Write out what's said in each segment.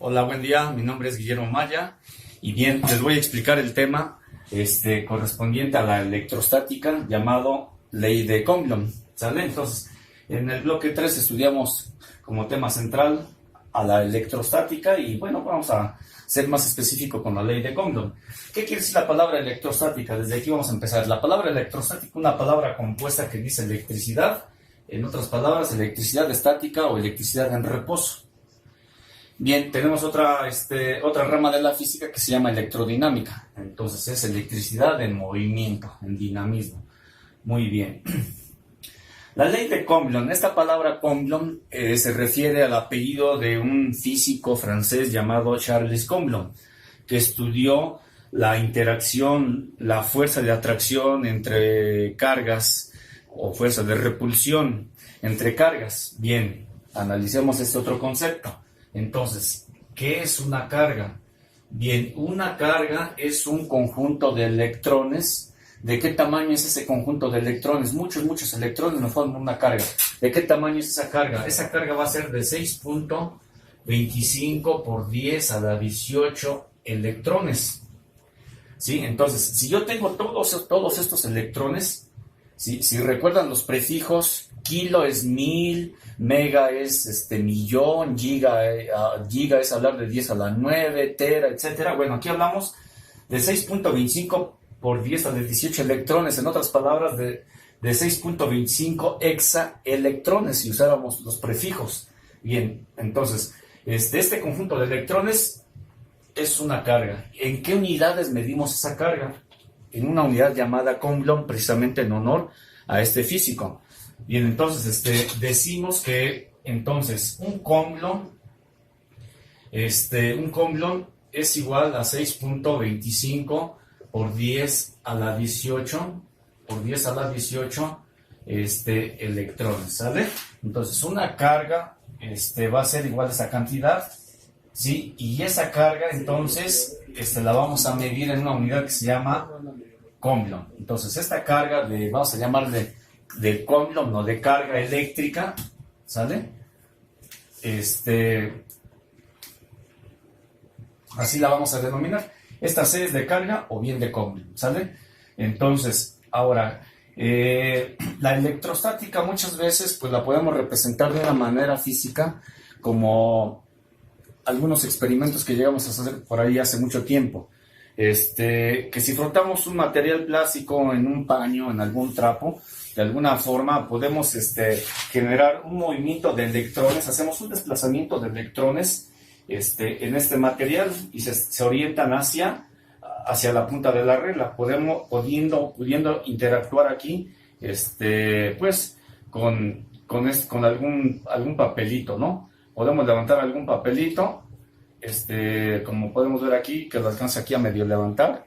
Hola, buen día. Mi nombre es Guillermo Maya y bien, les voy a explicar el tema correspondiente a la electrostática llamado Ley de Coulomb. ¿Sale? Entonces, en el bloque 3 estudiamos como tema central a la electrostática y bueno, vamos a ser más específico con la Ley de Coulomb. ¿Qué quiere decir la palabra electrostática? Desde aquí vamos a empezar. La palabra electrostática, una palabra compuesta que dice electricidad, en otras palabras, electricidad estática o electricidad en reposo. Bien, tenemos otra rama de la física que se llama electrodinámica. Entonces es electricidad en movimiento, en dinamismo. Muy bien. La ley de Coulomb, esta palabra Coulomb se refiere al apellido de un físico francés llamado Charles Coulomb, que estudió la interacción, la fuerza de atracción entre cargas o fuerza de repulsión entre cargas. Bien, analicemos este otro concepto. Entonces, ¿qué es una carga? Bien, una carga es un conjunto de electrones. ¿De qué tamaño es ese conjunto de electrones? Muchos electrones nos forman una carga. ¿De qué tamaño es esa carga? Esa carga va a ser de 6.25 por 10 a la 18 electrones. ¿Sí? Entonces, si yo tengo todos estos electrones, ¿sí? Si recuerdan los prefijos, kilo es 1000, mega es millón, giga es hablar de 10 a la 9, tera, etcétera. Bueno, aquí hablamos de 6.25 por 10 a la 18 electrones, en otras palabras, de 6.25 exaelectrones, si usáramos los prefijos. Bien, entonces, este conjunto de electrones es una carga. ¿En qué unidades medimos esa carga? En una unidad llamada Coulomb, precisamente en honor a este físico. Bien, entonces decimos que entonces un Coulomb es igual a 6.25 por 10 a la 18 electrones, ¿sale? Entonces una carga va a ser igual a esa cantidad, ¿sí? Y esa carga entonces la vamos a medir en una unidad que se llama Coulomb. Entonces esta carga vamos a llamarle de Coulomb, no de carga eléctrica, ¿sale? Así la vamos a denominar. Esta C es de carga o bien de Coulomb, ¿sale? Entonces, ahora, la electrostática muchas veces pues la podemos representar de una manera física como algunos experimentos que llegamos a hacer por ahí hace mucho tiempo. Que si frotamos un material plástico en un paño, en algún trapo, de alguna forma podemos generar un movimiento de electrones, hacemos un desplazamiento de electrones en este material y se orientan hacia la punta de la regla, pudiendo interactuar aquí pues con algún papelito, ¿no? Podemos levantar algún papelito, como podemos ver aquí, que lo alcanza aquí a medio levantar,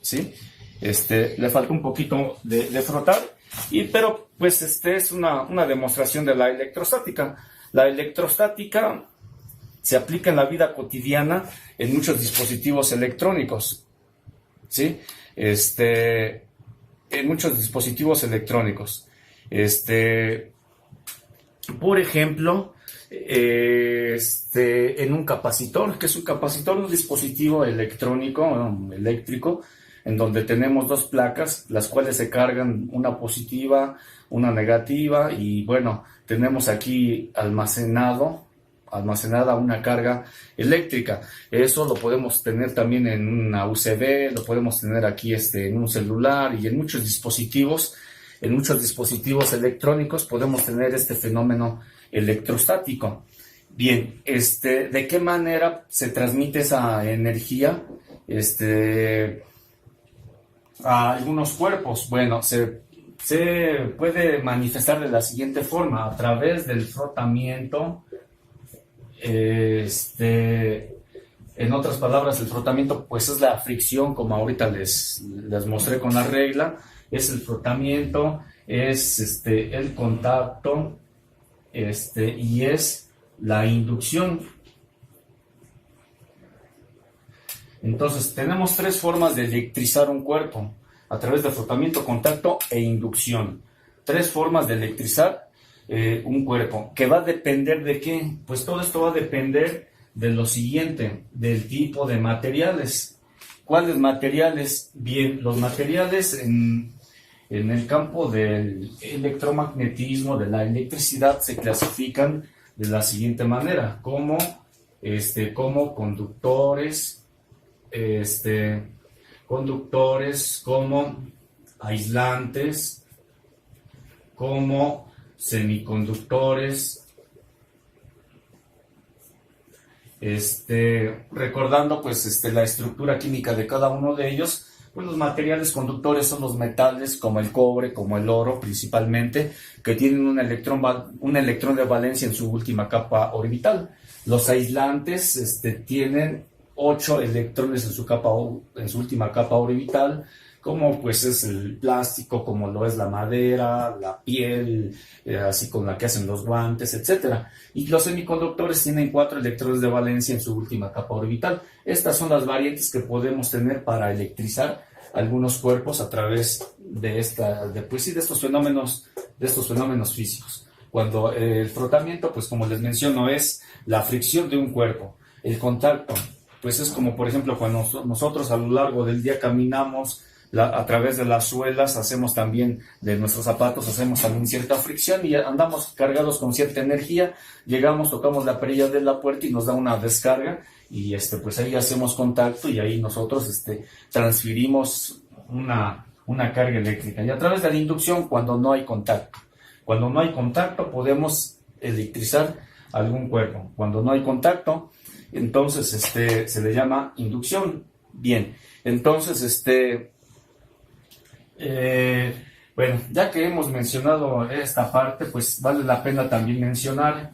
¿sí? Le falta un poquito de frotar, pero pues es una demostración de la electrostática. La electrostática se aplica en la vida cotidiana en muchos dispositivos electrónicos, ¿sí? En muchos dispositivos electrónicos. Por ejemplo, en un capacitor, que es un capacitor, un dispositivo eléctrico, en donde tenemos dos placas, las cuales se cargan una positiva, una negativa, y bueno, tenemos aquí almacenada una carga eléctrica. Eso lo podemos tener también en una USB, lo podemos tener aquí en un celular y en muchos dispositivos electrónicos podemos tener este fenómeno electrostático. Bien, ¿de qué manera se transmite esa energía a algunos cuerpos? Bueno, se puede manifestar de la siguiente forma: a través del frotamiento. En otras palabras, el frotamiento pues es la fricción, como ahorita les mostré con la regla. Es el frotamiento, es el contacto, y es la inducción. Entonces tenemos tres formas de electrizar un cuerpo: a través de frotamiento, contacto e inducción. Tres formas de electrizar un cuerpo, que va a depender de qué. Pues todo esto va a depender de lo siguiente, del tipo de materiales. ¿Cuáles materiales? Bien, los materiales en el campo del electromagnetismo, de la electricidad, se clasifican de la siguiente manera, como conductores, como aislantes, como semiconductores, recordando pues la estructura química de cada uno de ellos. Pues los materiales conductores son los metales como el cobre, como el oro principalmente, que tienen un electrón de valencia en su última capa orbital. Los aislantes tienen 8 electrones en su última capa orbital, como pues es el plástico, como lo es la madera, la piel, así con la que hacen los guantes, etcétera. Y los semiconductores tienen 4 electrones de valencia en su última capa orbital. Estas son las variantes que podemos tener para electrizar algunos cuerpos a través de estos fenómenos físicos. Cuando el frotamiento, pues como les menciono, es la fricción de un cuerpo. El contacto, pues es como por ejemplo cuando nosotros a lo largo del día caminamos a través de las suelas, hacemos también de nuestros zapatos, hacemos también cierta fricción y andamos cargados con cierta energía, llegamos, tocamos la perilla de la puerta y nos da una descarga y pues ahí hacemos contacto y ahí nosotros transferimos una carga eléctrica. Y a través de la inducción, cuando no hay contacto podemos electrizar algún cuerpo. Cuando no hay contacto, entonces se le llama inducción. Bien, entonces bueno, ya que hemos mencionado esta parte, pues vale la pena también mencionar,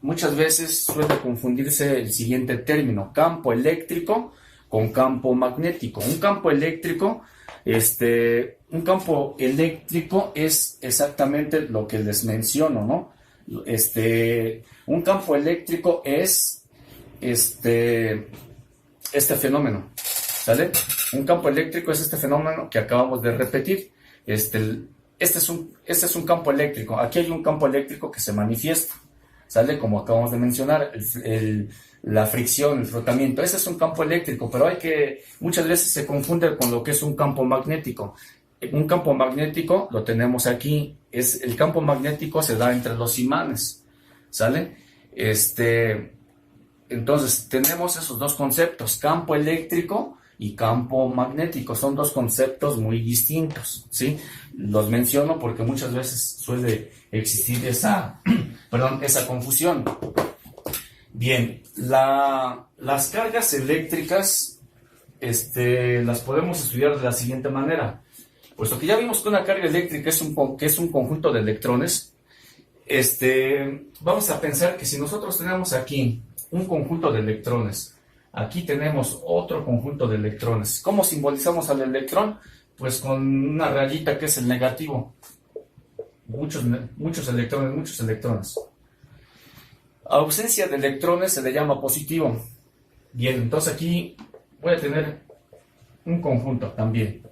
muchas veces suele confundirse el siguiente término, campo eléctrico con campo magnético. Un campo eléctrico es exactamente lo que les menciono, ¿no? Un campo eléctrico es este fenómeno. ¿Sale? Un campo eléctrico es este fenómeno que acabamos de repetir. Este es un campo eléctrico. Aquí hay un campo eléctrico que se manifiesta, ¿sale? Como acabamos de mencionar, la fricción, el frotamiento. Ese es un campo eléctrico, pero muchas veces se confunde con lo que es un campo magnético. Un campo magnético lo tenemos aquí. El campo magnético se da entre los imanes, ¿sale? Entonces tenemos esos dos conceptos, campo eléctrico y campo magnético. Son dos conceptos muy distintos, ¿sí? Los menciono porque muchas veces suele existir esa confusión. Bien, las cargas eléctricas las podemos estudiar de la siguiente manera. Puesto que ya vimos que una carga eléctrica es un conjunto de electrones, vamos a pensar que si nosotros tenemos aquí un conjunto de electrones, aquí tenemos otro conjunto de electrones. ¿Cómo simbolizamos al electrón? Pues con una rayita que es el negativo. Muchos electrones. Ausencia de electrones se le llama positivo. Bien, entonces aquí voy a tener un conjunto también.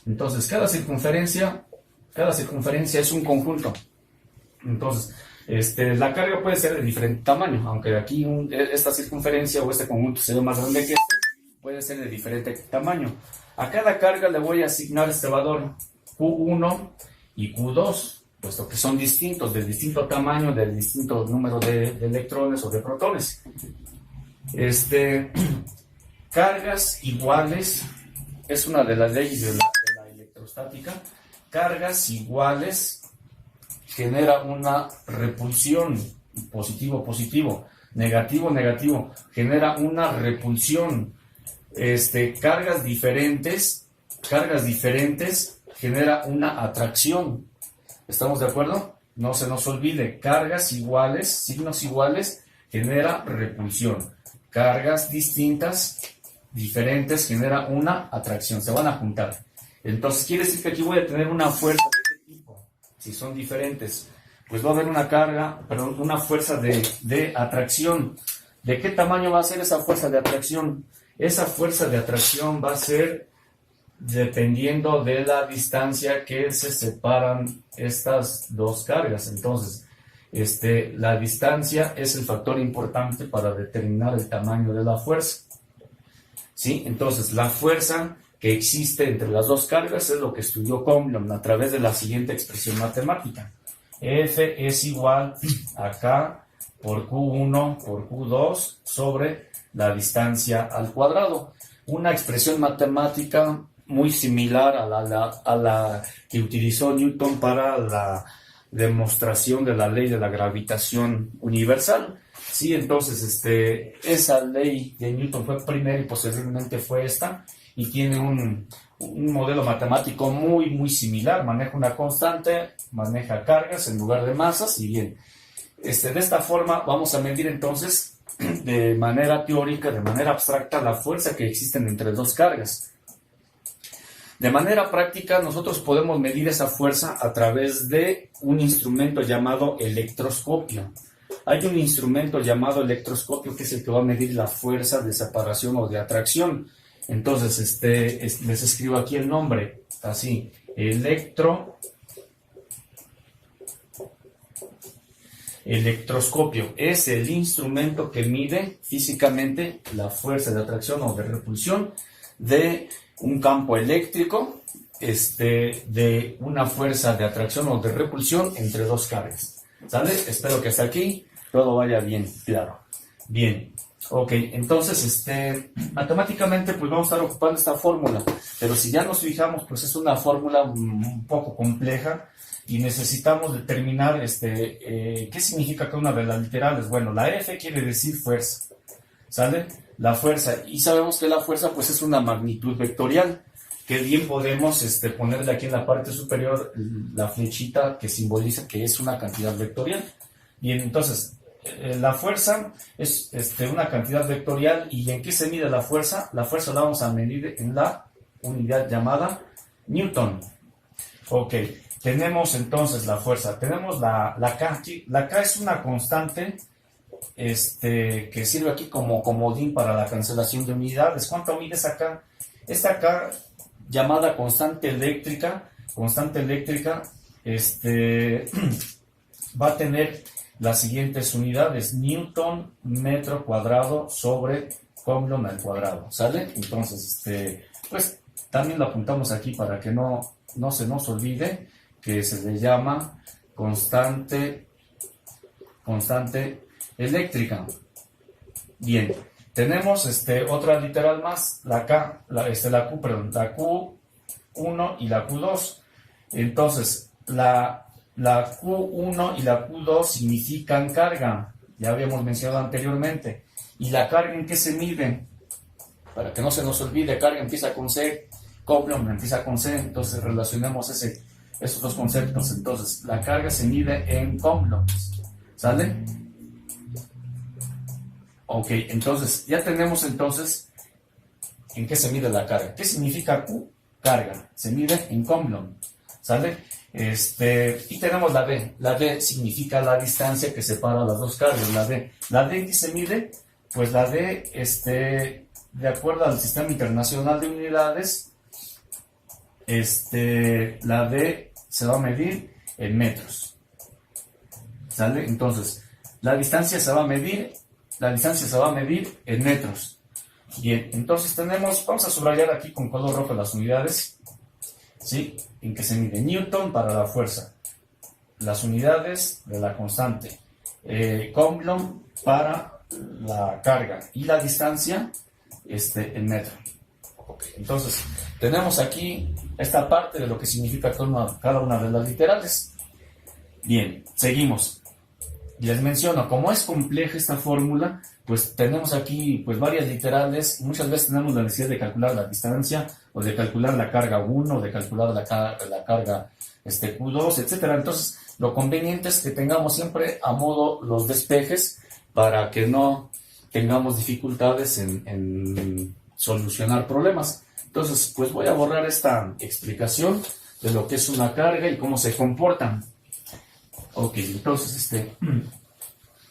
Entonces cada circunferencia es un conjunto. Entonces, la carga puede ser de diferente tamaño, aunque aquí esta circunferencia o este conjunto se ve más grande que puede ser de diferente tamaño. A cada carga le voy a asignar este valor Q1 y Q2, puesto que son distintos, de distinto tamaño, de distinto número de electrones o de protones. Cargas iguales es una de las leyes de la electrostática. Cargas iguales genera una repulsión, positivo, negativo, genera una repulsión. Cargas diferentes genera una atracción. ¿Estamos de acuerdo? No se nos olvide, cargas iguales, signos iguales, genera repulsión. Cargas diferentes, genera una atracción, se van a juntar. Entonces quiere decir que aquí voy a tener una fuerza de este tipo. Si son diferentes, pues va a haber una fuerza de atracción. ¿De qué tamaño va a ser esa fuerza de atracción? Esa fuerza de atracción va a ser dependiendo de la distancia que se separan estas dos cargas. Entonces, la distancia es el factor importante para determinar el tamaño de la fuerza. ¿Sí? Entonces, la fuerza que existe entre las dos cargas es lo que estudió Coulomb a través de la siguiente expresión matemática. F es igual a K por Q1 por Q2 sobre la distancia al cuadrado. Una expresión matemática muy similar a la que utilizó Newton para la demostración de la ley de la gravitación universal. Sí, entonces esa ley de Newton fue primera y posteriormente fue esta, y tiene un modelo matemático muy similar. Maneja una constante, maneja cargas en lugar de masas, y bien, de esta forma vamos a medir entonces de manera teórica, de manera abstracta, la fuerza que existen entre dos cargas. De manera práctica, nosotros podemos medir esa fuerza a través de un instrumento llamado electroscopio. Hay un instrumento llamado electroscopio que es el que va a medir la fuerza de separación o de atracción. Entonces, les escribo aquí el nombre, así, electroscopio. Es el instrumento que mide físicamente la fuerza de atracción o de repulsión de un campo eléctrico, de una fuerza de atracción o de repulsión entre dos cargas. ¿Sale? Espero que hasta aquí todo vaya bien, claro. Bien. Ok, entonces, matemáticamente, pues vamos a estar ocupando esta fórmula, pero si ya nos fijamos, pues es una fórmula un poco compleja y necesitamos determinar, qué significa cada una de las literales. Bueno, la F quiere decir fuerza, ¿sale? La fuerza, y sabemos que la fuerza, pues es una magnitud vectorial, que bien podemos, ponerle aquí en la parte superior la flechita que simboliza que es una cantidad vectorial. Bien, entonces, la fuerza es una cantidad vectorial. ¿Y en qué se mide la fuerza? La fuerza la vamos a medir en la unidad llamada Newton. Ok, tenemos entonces la fuerza. Tenemos la K. La K es una constante que sirve aquí como comodín para la cancelación de unidades. ¿Cuánto mide esa K? Esta K, llamada constante eléctrica, va a tener las siguientes unidades: Newton metro cuadrado sobre Coulomb al cuadrado, ¿sale? Entonces, pues también lo apuntamos aquí para que no se nos olvide que se le llama constante eléctrica. Bien, tenemos otra literal más, la Q1 y la Q2. Entonces, la Q1 y la Q2 significan carga, ya habíamos mencionado anteriormente. ¿Y la carga en qué se mide? Para que no se nos olvide, carga empieza con C, Coulomb empieza con C, entonces relacionemos esos dos conceptos. Entonces, la carga se mide en Coulomb, ¿sale? Ok, entonces, ya tenemos entonces en qué se mide la carga. ¿Qué significa Q? Carga, se mide en Coulomb, ¿sale? Y tenemos la D. La D significa la distancia que separa las dos cargas. La D ¿en qué se mide? Pues la D, de acuerdo al Sistema Internacional de Unidades, la D se va a medir en metros, ¿sale? Entonces, la distancia se va a medir en metros. Bien, entonces vamos a subrayar aquí con color rojo las unidades, ¿sí? En que se mide Newton para la fuerza, las unidades de la constante, Coulomb para la carga y la distancia en metro. Okay. Entonces, tenemos aquí esta parte de lo que significa cada una de las literales. Bien, seguimos. Les menciono, como es compleja esta fórmula, pues tenemos aquí pues varias literales. Muchas veces tenemos la necesidad de calcular la distancia, o de calcular la carga 1, o de calcular la carga Q2, etcétera. Entonces, lo conveniente es que tengamos siempre a modo los despejes para que no tengamos dificultades en solucionar problemas. Entonces, pues voy a borrar esta explicación de lo que es una carga y cómo se comportan. Ok, entonces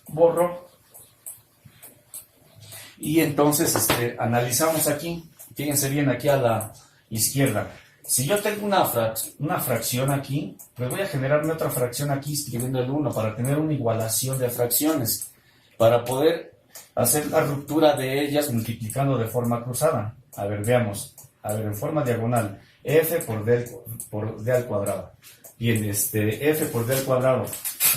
borro. Y entonces analizamos aquí. Fíjense bien aquí a la izquierda. Si yo tengo una fracción aquí, pues voy a generarme otra fracción aquí escribiendo el 1 para tener una igualación de fracciones, para poder hacer la ruptura de ellas multiplicando de forma cruzada. A ver, veamos. A ver, en forma diagonal, f por d al cuadrado. Bien, f por d al cuadrado.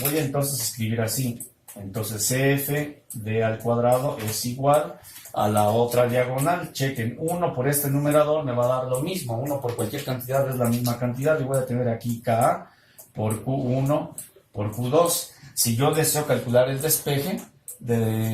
Voy a entonces escribir así. Entonces f d al cuadrado es igual a la otra diagonal. Chequen, 1 por este numerador me va a dar lo mismo. 1 por cualquier cantidad es la misma cantidad. Y voy a tener aquí k por q1 por q2. Si yo deseo calcular el despeje,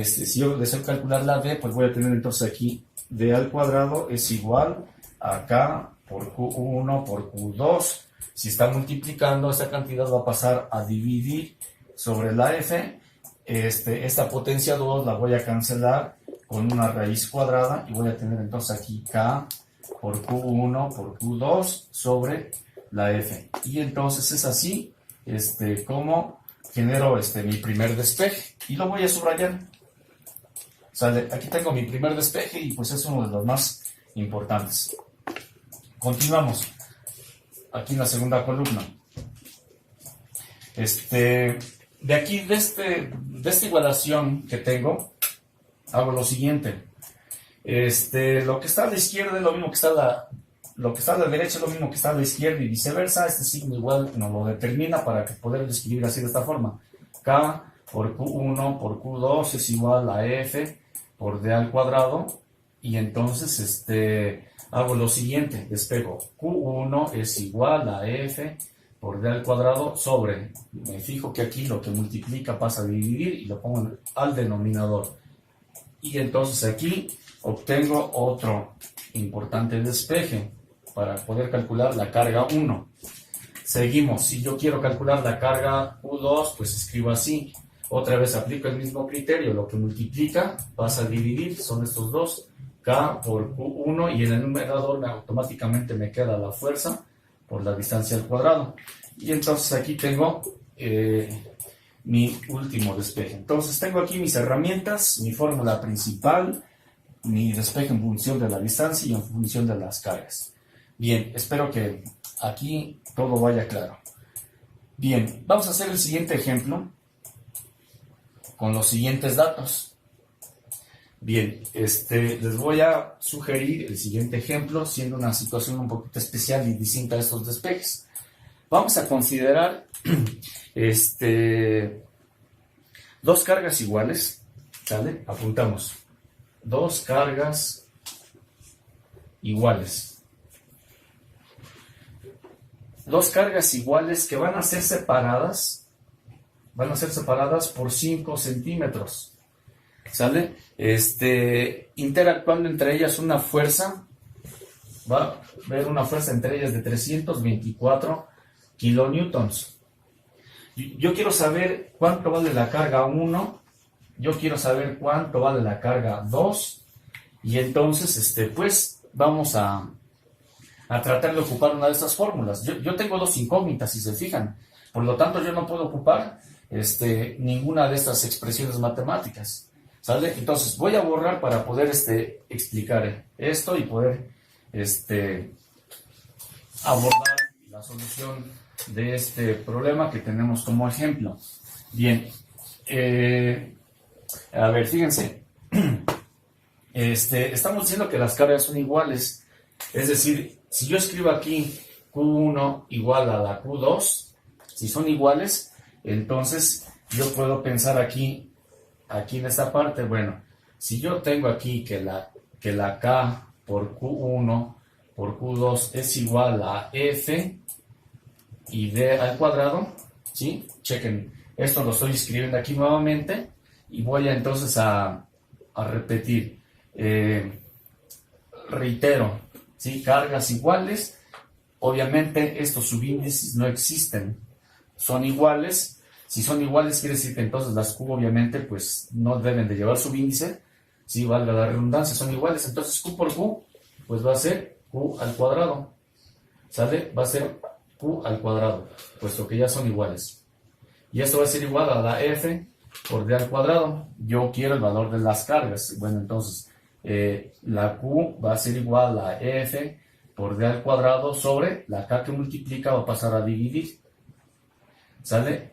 si yo deseo calcular la d, pues voy a tener entonces aquí d al cuadrado es igual a k por q1 por q2. Si está multiplicando, esta cantidad va a pasar a dividir sobre la f. Esta potencia 2 la voy a cancelar con una raíz cuadrada y voy a tener entonces aquí k por q1 por q2 sobre la f. Y entonces es así como genero mi primer despeje. Y lo voy a subrayar. ¿Sale? Aquí tengo mi primer despeje y pues es uno de los más importantes. Continuamos. Aquí en la segunda columna. De aquí, de esta igualación que tengo, hago lo siguiente. Lo que está a la izquierda es lo mismo que está lo que está a la derecha es lo mismo que está a la izquierda y viceversa. Este signo igual nos lo determina para poder escribir así de esta forma. K por Q1 por Q2 es igual a F por D al cuadrado. Y entonces hago lo siguiente, despejo. Q1 es igual a F por D al cuadrado sobre, me fijo que aquí lo que multiplica pasa a dividir y lo pongo al denominador. Y entonces aquí obtengo otro importante despeje para poder calcular la carga 1. Seguimos, si yo quiero calcular la carga Q2, pues escribo así. Otra vez aplico el mismo criterio, lo que multiplica pasa a dividir, son estos dos, K por Q1, y en el numerador automáticamente me queda la fuerza por la distancia al cuadrado. Y entonces aquí tengo mi último despeje. Entonces tengo aquí mis herramientas, mi fórmula principal, mi despeje en función de la distancia y en función de las cargas. Bien, espero que aquí todo vaya claro. Bien, vamos a hacer el siguiente ejemplo con los siguientes datos. Bien, les voy a sugerir el siguiente ejemplo, siendo una situación un poquito especial y distinta a estos despejes. Vamos a considerar dos cargas iguales, ¿sale? Apuntamos. Dos cargas iguales. Dos cargas iguales que van a ser separadas por 5 centímetros. ¿Sale? Interactuando entre ellas una fuerza, va a haber una fuerza entre ellas de 324 kilonewtons. Yo quiero saber cuánto vale la carga 1, yo quiero saber cuánto vale la carga 2, y entonces, pues, vamos a tratar de ocupar una de estas fórmulas. Yo tengo dos incógnitas, si se fijan, por lo tanto yo no puedo ocupar ninguna de estas expresiones matemáticas. ¿Sale? Entonces voy a borrar para poder explicar esto y poder abordar la solución de este problema que tenemos como ejemplo. Bien, a ver, fíjense, estamos diciendo que las cargas son iguales, es decir, si yo escribo aquí Q1 igual a la Q2, si son iguales, entonces yo puedo pensar aquí en esta parte, bueno, si yo tengo aquí que la K por Q1 por Q2 es igual a F y D al cuadrado, ¿sí? Chequen, esto lo estoy escribiendo aquí nuevamente y voy entonces a repetir. Reitero, ¿sí? Cargas iguales, obviamente estos subíndices no existen, son iguales. Si son iguales, quiere decir que entonces las Q obviamente pues no deben de llevar subíndice, si valga la redundancia, son iguales. Entonces Q por Q pues va a ser Q al cuadrado, ¿sale? Va a ser Q al cuadrado, puesto que ya son iguales. Y esto va a ser igual a la F por D al cuadrado. Yo quiero el valor de las cargas. Bueno, entonces la Q va a ser igual a F por d al cuadrado sobre la k que multiplica va a pasar a dividir. ¿Sale?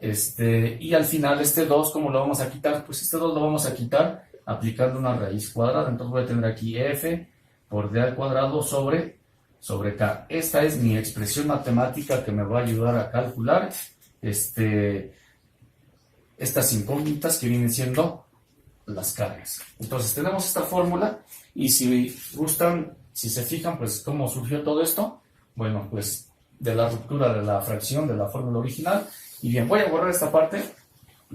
Y al final este 2, ¿cómo lo vamos a quitar? Pues este 2 lo vamos a quitar aplicando una raíz cuadrada. Entonces voy a tener aquí f por d al cuadrado sobre k. Esta es mi expresión matemática que me va a ayudar a calcular estas incógnitas que vienen siendo las cargas. Entonces tenemos esta fórmula y si gustan, si se fijan, pues cómo surgió todo esto. Bueno, pues de la ruptura de la fracción de la fórmula original. Y bien, voy a borrar esta parte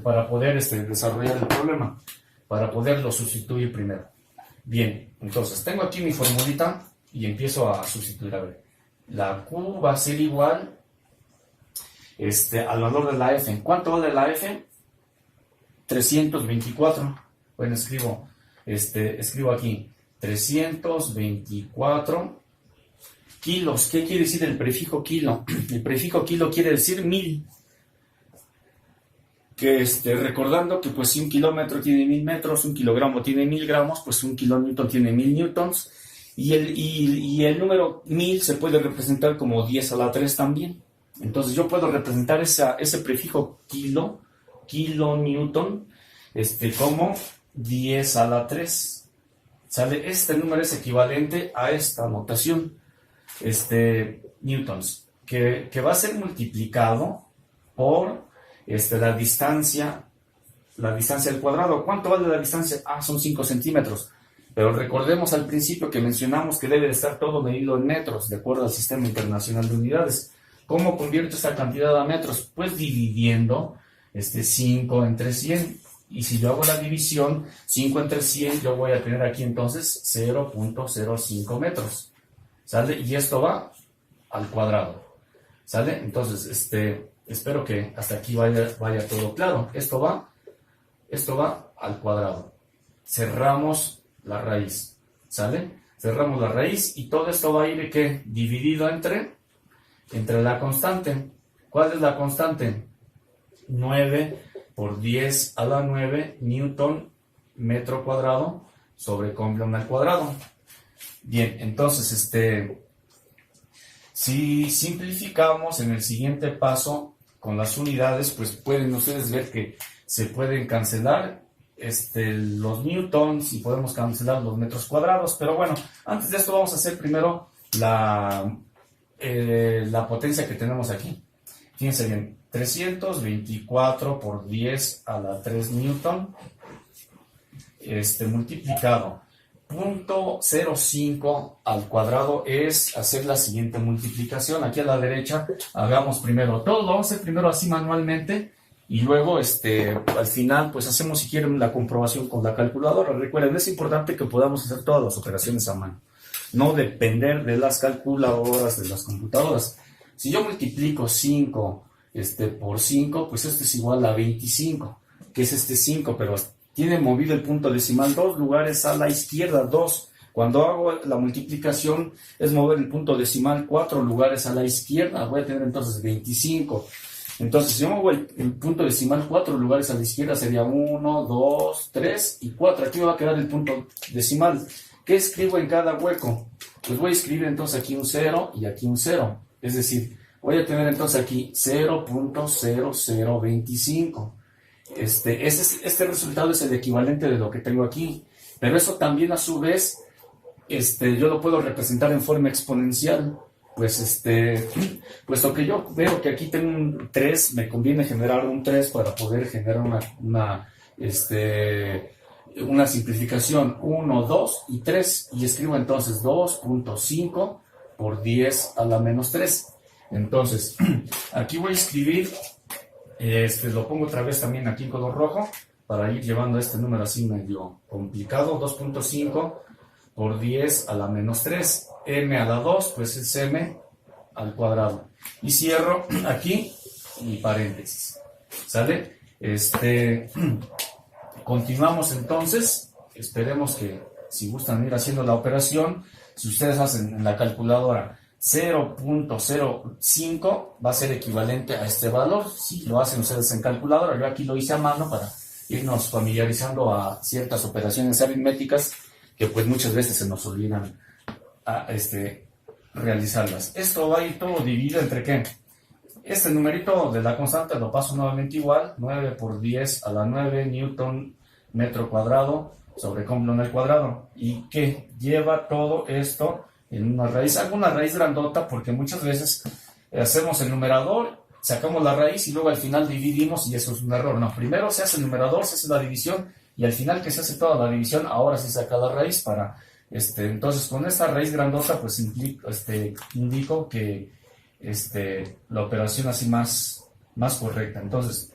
para poder desarrollar el problema, para poderlo sustituir primero. Bien, entonces tengo aquí mi formulita y empiezo a sustituir. A ver, la Q va a ser igual al valor de la F. ¿Cuánto vale la F? 324. Bueno, escribo aquí 324 kilos. ¿Qué quiere decir el prefijo kilo? El prefijo kilo quiere decir 1000. Que recordando que pues si un kilómetro tiene 1000 metros, un kilogramo tiene 1000 gramos, pues un kilonewton tiene 1000 newtons, y el número 1000 se puede representar como 10 a la 3 también. Entonces yo puedo representar ese prefijo kilonewton, como 10 a la 3. ¿Sale? Este número es equivalente a esta notación, newtons, que va a ser multiplicado por la distancia al cuadrado. ¿Cuánto vale la distancia? Son 5 centímetros. Pero recordemos al principio que mencionamos que debe de estar todo medido en metros, de acuerdo al Sistema Internacional de Unidades. ¿Cómo convierto esta cantidad a metros? Pues dividiendo 5 entre 100. Y si yo hago la división, 5 entre 100, yo voy a tener aquí entonces 0.05 metros. ¿Sale? Y esto va al cuadrado. ¿Sale? Entonces, espero que hasta aquí vaya todo claro. Esto va al cuadrado. Cerramos la raíz. ¿Sale? Cerramos la raíz y todo esto va a ir, ¿qué? Dividido entre la constante. ¿Cuál es la constante? 9 por 10 a la 9 newton metro cuadrado sobre Coulomb al cuadrado. Bien, entonces, si simplificamos en el siguiente paso con las unidades, pues pueden ustedes ver que se pueden cancelar los newtons y podemos cancelar los metros cuadrados. Pero bueno, antes de esto vamos a hacer primero la potencia que tenemos aquí. Fíjense bien, 324 por 10 a la 3 newton, multiplicado 0.05 al cuadrado es hacer la siguiente multiplicación. Aquí a la derecha hagamos primero todo, lo vamos a hacer primero así manualmente y luego al final pues hacemos si quieren la comprobación con la calculadora. Recuerden, es importante que podamos hacer todas las operaciones a mano, no depender de las calculadoras, de las computadoras. Si yo multiplico 5 por 5, pues esto es igual a 25, que es 5, pero tiene movido el punto decimal 2 lugares a la izquierda, 2. Cuando hago la multiplicación es mover el punto decimal 4 lugares a la izquierda, voy a tener entonces 25. Entonces si yo muevo el punto decimal 4 lugares a la izquierda sería 1, 2, 3 y 4. Aquí me va a quedar el punto decimal. ¿Qué escribo en cada hueco? Pues voy a escribir entonces aquí un 0 y aquí un 0. Es decir, voy a tener entonces aquí 0.0025. Este resultado es el equivalente de lo que tengo aquí. Pero eso también a su vez, yo lo puedo representar en forma exponencial. Puesto que yo veo que aquí tengo un 3, me conviene generar un 3 para poder generar una simplificación 1, 2 y 3. Y escribo entonces 2.5 por 10 a la menos 3. Entonces, aquí voy a escribir, lo pongo otra vez también aquí en color rojo, para ir llevando este número así medio complicado, 2.5 por 10 a la menos 3, m a la 2, pues es m al cuadrado. Y cierro aquí mi paréntesis, ¿sale? Continuamos entonces, esperemos que si gustan ir haciendo la operación, si ustedes hacen en la calculadora 0.05 va a ser equivalente a este valor. Si lo hacen ustedes en calculadora, yo aquí lo hice a mano para irnos familiarizando a ciertas operaciones aritméticas que pues muchas veces se nos olvidan realizarlas. Esto va a ir todo dividido entre ¿qué? Este numerito de la constante lo paso nuevamente igual, 9 por 10 a la 9 newton metro cuadrado sobre Coulomb al cuadrado. ¿Y qué? Lleva todo esto en una raíz. Hago una raíz grandota porque muchas veces hacemos el numerador, sacamos la raíz y luego al final dividimos y eso es un error. No, primero se hace el numerador, se hace la división y al final que se hace toda la división, ahora sí saca la raíz para... entonces con esta raíz grandota pues indico que la operación así más correcta. Entonces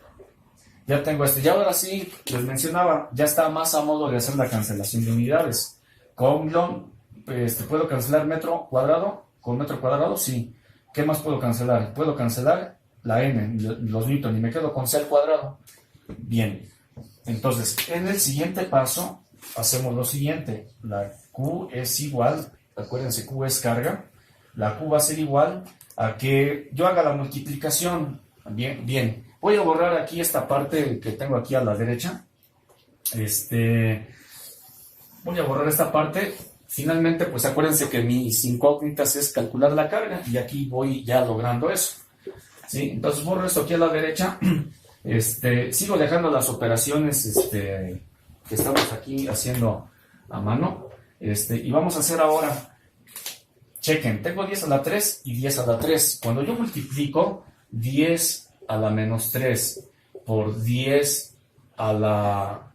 ya tengo y ahora sí les mencionaba, ya está más a modo de hacer la cancelación de unidades. Coulomb, ¿puedo cancelar metro cuadrado? ¿Con metro cuadrado? Sí. ¿Qué más puedo cancelar? Puedo cancelar la n, los newton, y me quedo con c al cuadrado. Bien, entonces en el siguiente paso hacemos lo siguiente. La Q es igual, acuérdense, Q es carga. La Q va a ser igual a que yo haga la multiplicación. Bien. Voy a borrar aquí esta parte que tengo aquí a la derecha. Voy a borrar esta parte. Finalmente, pues acuérdense que mis incógnitas es calcular la carga y aquí voy ya logrando eso. ¿Sí? Entonces borro esto aquí a la derecha. Sigo dejando las operaciones que estamos aquí haciendo a mano. Y vamos a hacer ahora, chequen, tengo 10 a la 3 y 10 a la 3. Cuando yo multiplico 10 a la menos 3 por 10 a la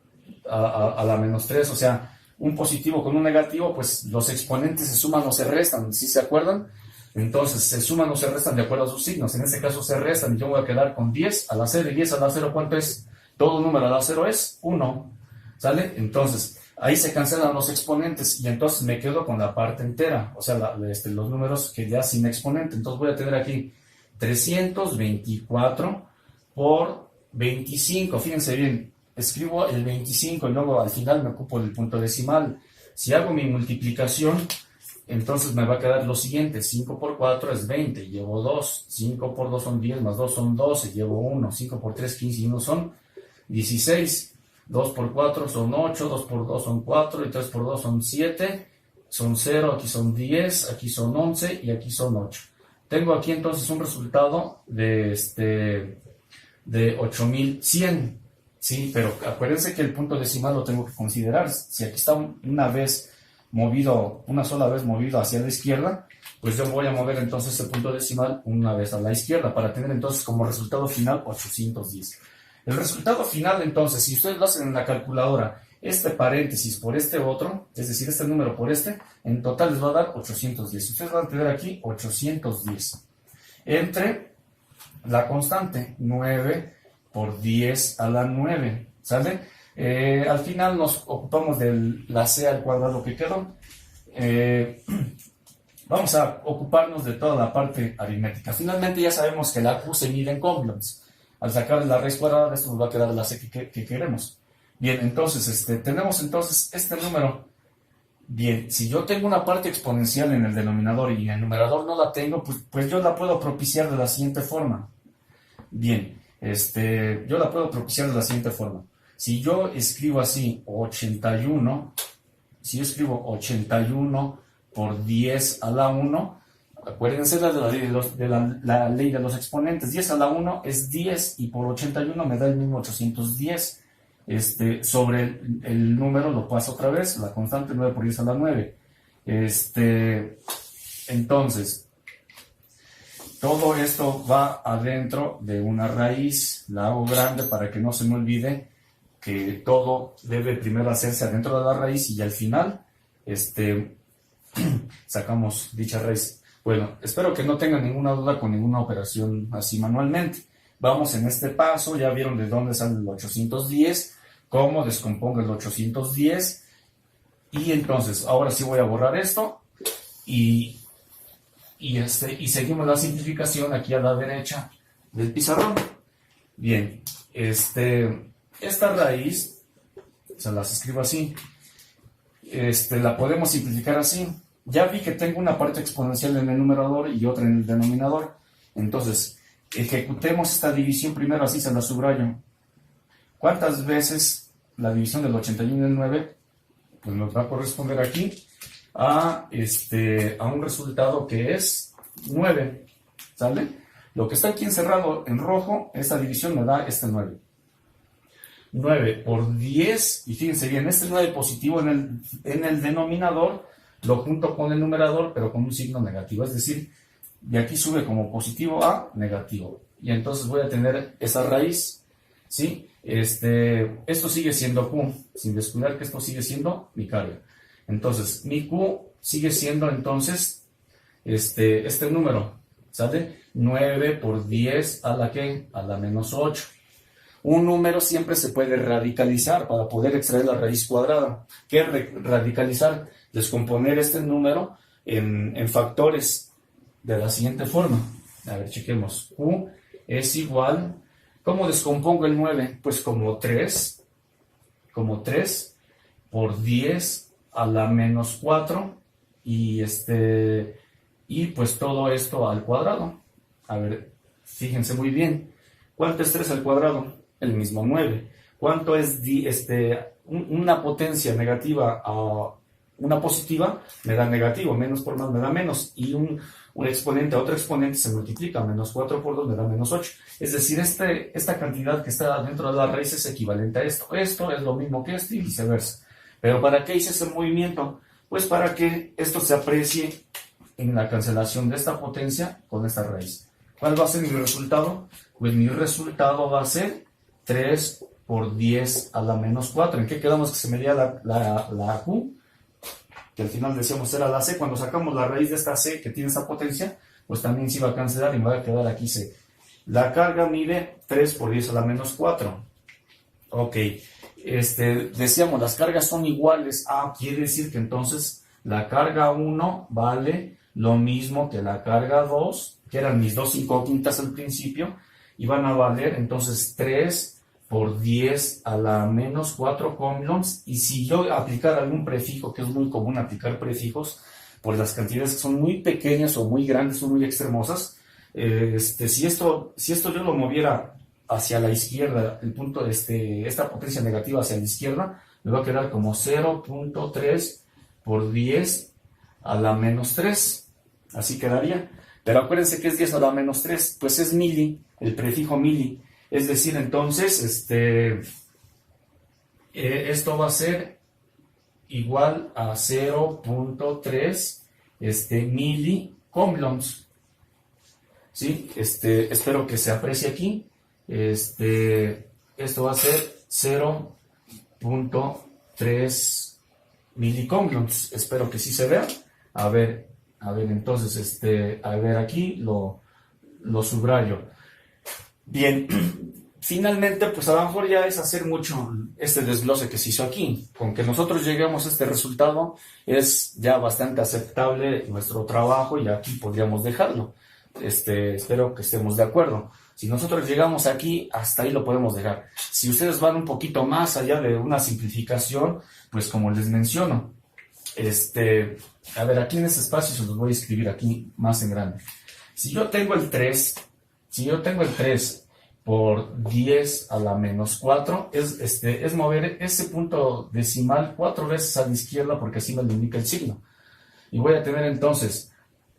menos 3, o sea, un positivo con un negativo, pues los exponentes se suman o se restan, ¿sí se acuerdan? Entonces, se suman o se restan de acuerdo a sus signos. En este caso se restan y yo voy a quedar con 10 a la 0. ¿Y 10 a la 0 cuánto es? Todo número a la 0 es 1, ¿sale? Entonces, ahí se cancelan los exponentes y entonces me quedo con la parte entera, o sea, los números que ya sin exponente. Entonces voy a tener aquí 324 por 25. Fíjense bien, escribo el 25 y luego al final me ocupo del punto decimal. Si hago mi multiplicación, entonces me va a quedar lo siguiente. 5 por 4 es 20, llevo 2. 5 por 2 son 10, más 2 son 12, llevo 1. 5 por 3, 15 y 1 son 16. 2 por 4 son 8, 2 por 2 son 4 y 3 por 2 son 7. Son 0, aquí son 10, aquí son 11 y aquí son 8. Tengo aquí entonces un resultado de 8100. Sí, pero acuérdense que el punto decimal lo tengo que considerar. Si aquí está una sola vez movido hacia la izquierda, pues yo voy a mover entonces el punto decimal una vez a la izquierda para tener entonces como resultado final 810. El resultado final entonces, si ustedes lo hacen en la calculadora, este paréntesis por este otro, es decir, este número por en total les va a dar 810. Ustedes van a tener aquí 810 entre la constante 9 por 10 a la 9, ¿sale? Al final nos ocupamos de la c al cuadrado que quedó. Vamos a ocuparnos de toda la parte aritmética. Finalmente ya sabemos que la Q se mide en coulombs. Al sacar la raíz cuadrada, esto nos va a quedar la c que queremos. Bien, entonces tenemos entonces este número. Bien, si yo tengo una parte exponencial en el denominador y en el numerador no la tengo, pues yo la puedo propiciar de la siguiente forma. Bien, yo la puedo propiciar de la siguiente forma. Si yo escribo así 81, si yo escribo 81 por 10 a la 1, acuérdense de la ley de los exponentes. 10 a la 1 es 10 y por 81 me da el mismo 810. Sobre el número lo paso otra vez, la constante 9 por 10 a la 9. Entonces, todo esto va adentro de una raíz. La hago grande para que no se me olvide que todo debe primero hacerse adentro de la raíz y al final sacamos dicha raíz. Bueno, espero que no tengan ninguna duda con ninguna operación así manualmente. Vamos en este paso, ya vieron de dónde sale el 810, cómo descompongo el 810, y entonces ahora sí voy a borrar esto y seguimos la simplificación aquí a la derecha del pizarrón. Bien, esta raíz, se las escribo así, la podemos simplificar así. Ya vi que tengo una parte exponencial en el numerador y otra en el denominador. Entonces, ejecutemos esta división primero, así se la subrayo. ¿Cuántas veces la división del 81 en 9? Pues nos va a corresponder aquí. a un resultado que es 9, ¿sale? Lo que está aquí encerrado en rojo, esta división me da este 9. 9 por 10, y fíjense bien, este 9 positivo en el denominador, lo junto con el numerador, pero con un signo negativo, es decir, de aquí sube como positivo a negativo, y entonces voy a tener esa raíz, ¿sí? Esto sigue siendo Q, sin descuidar que esto sigue siendo mi carga. Entonces, mi Q sigue siendo entonces este número, ¿sale? 9 por 10 a la ¿qué? A la menos 8. Un número siempre se puede radicalizar para poder extraer la raíz cuadrada. ¿Qué es radicalizar? Descomponer este número en factores de la siguiente forma. A ver, chequemos. Q es igual. ¿Cómo descompongo el 9? Pues como 3 por 10 a la menos 4 y pues todo esto al cuadrado. A ver, fíjense muy bien. ¿Cuánto es 3 al cuadrado? El mismo 9. ¿Cuánto es una potencia negativa a una positiva? Me da negativo, menos por más me da menos, y un exponente a otro exponente se multiplica, menos 4 por 2 me da menos 8. Es decir, esta cantidad que está dentro de la raíz es equivalente a esto. Esto es lo mismo que esto y viceversa. ¿Pero para qué hice ese movimiento? Pues para que esto se aprecie en la cancelación de esta potencia con esta raíz. ¿Cuál va a ser mi resultado? Pues mi resultado va a ser 3 por 10 a la menos 4. ¿En qué quedamos que se medía la Q? Que al final decíamos era la C. Cuando sacamos la raíz de esta C que tiene esa potencia, pues también se iba a cancelar y me va a quedar aquí C. La carga mide 3 por 10 a la menos 4. Ok. Decíamos, las cargas son iguales. Quiere decir que entonces la carga 1 vale lo mismo que la carga 2, que eran mis dos incógnitas al principio, y van a valer entonces 3 por 10 a la menos 4 coulombs. Y si yo aplicara algún prefijo, que es muy común aplicar prefijos, pues las cantidades que son muy pequeñas o muy grandes o muy extremosas, si esto yo lo moviera hacia la izquierda, el punto esta potencia negativa hacia la izquierda, me va a quedar como 0.3 por 10 a la menos 3. Así quedaría. Pero acuérdense que es 10 a la menos 3, pues es mili, el prefijo mili. Es decir, entonces, esto va a ser igual a 0.3 milicoulombs. ¿Sí? Espero que se aprecie aquí. Esto va a ser 0.3 milicoulombs. Espero que sí se vea. A ver, entonces, a ver aquí lo subrayo. Bien, finalmente, pues a lo mejor ya es hacer mucho este desglose que se hizo aquí. Con que nosotros lleguemos a este resultado es ya bastante aceptable nuestro trabajo y aquí podríamos dejarlo. Espero que estemos de acuerdo. Si nosotros llegamos aquí, hasta ahí lo podemos dejar. Si ustedes van un poquito más allá de una simplificación, pues como les menciono, a ver, aquí en este espacio se los voy a escribir aquí más en grande. Si yo tengo el 3 por 10 a la menos 4, es mover ese punto decimal 4 veces a la izquierda porque así me lo indica el signo. Y voy a tener entonces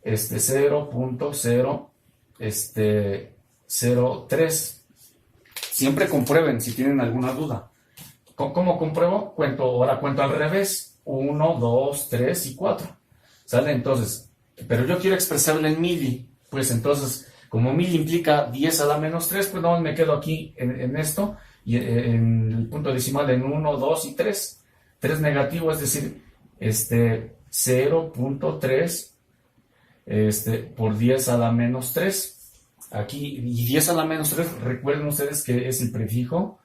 0.003. Siempre comprueben si tienen alguna duda. ¿Cómo compruebo? Ahora cuento al revés. 1, 2, 3 y 4. ¿Sale? Entonces, pero yo quiero expresarlo en mili. Pues entonces, como mili implica 10 a la menos 3, pues no me quedo aquí en esto. Y en el punto decimal en 1, 2 y 3. 3 negativo, es decir, 0.3 por 10 a la menos 3. Aquí, y 10 a la menos 3, recuerden ustedes que es el prefijo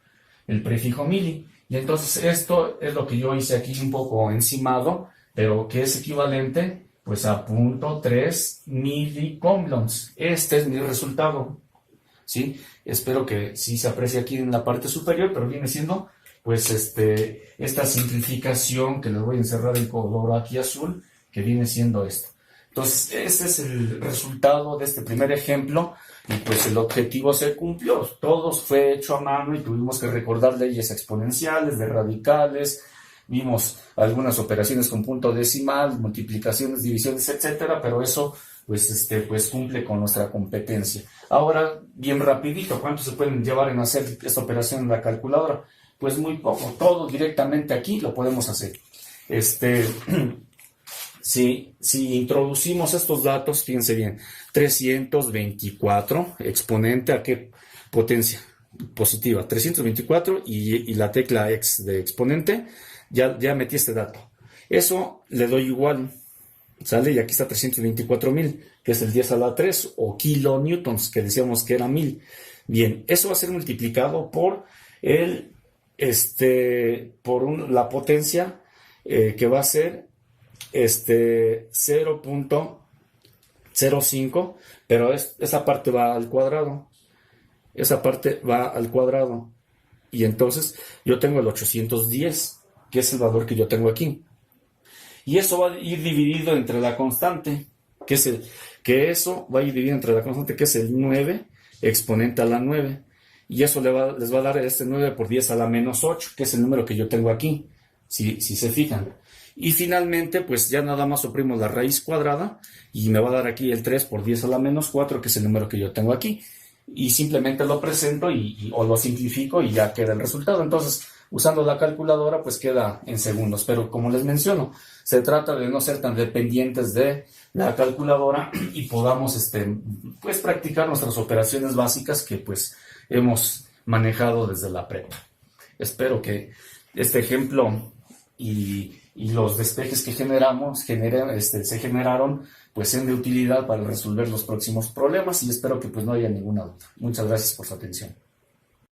mili. Y entonces esto es lo que yo hice aquí un poco encimado, pero que es equivalente pues a 0.3 milicoulombs. Este es mi resultado, ¿sí? Espero que sí se aprecie aquí en la parte superior, pero viene siendo pues esta simplificación que les voy a encerrar en color aquí azul, que viene siendo esto. Entonces, este es el resultado de este primer ejemplo y pues el objetivo se cumplió. Todo fue hecho a mano y tuvimos que recordar leyes exponenciales, de radicales, vimos algunas operaciones con punto decimal, multiplicaciones, divisiones, etcétera, pero eso pues cumple con nuestra competencia. Ahora, bien rapidito, ¿cuánto se pueden llevar en hacer esta operación en la calculadora? Pues muy poco, todo directamente aquí lo podemos hacer. Si introducimos estos datos, fíjense bien, 324, exponente a qué potencia positiva, 324 y la tecla X de exponente, ya metí este dato. Eso le doy igual, ¿sale? Y aquí está 324.000, que es el 10 a la 3, o kilonewtons, que decíamos que era 1000. Bien, eso va a ser multiplicado por la potencia que va a ser 0.05, pero esa parte va al cuadrado. Esa parte va al cuadrado. Y entonces yo tengo el 810, que es el valor que yo tengo aquí. Y eso va a ir dividido entre la constante, que es el 9 exponente a la 9. Y eso les va a dar 9 por 10 a la menos 8, que es el número que yo tengo aquí, si se fijan. Y finalmente, pues ya nada más oprimo la raíz cuadrada y me va a dar aquí el 3 por 10 a la menos 4, que es el número que yo tengo aquí. Y simplemente lo presento o lo simplifico y ya queda el resultado. Entonces, usando la calculadora, pues queda en segundos. Pero como les menciono, se trata de no ser tan dependientes de la calculadora y podamos pues practicar nuestras operaciones básicas que pues hemos manejado desde la prepa. Espero que este ejemplo y los despejes que se generaron, pues sean de utilidad para resolver los próximos problemas y espero que pues no haya ninguna duda. Muchas gracias por su atención.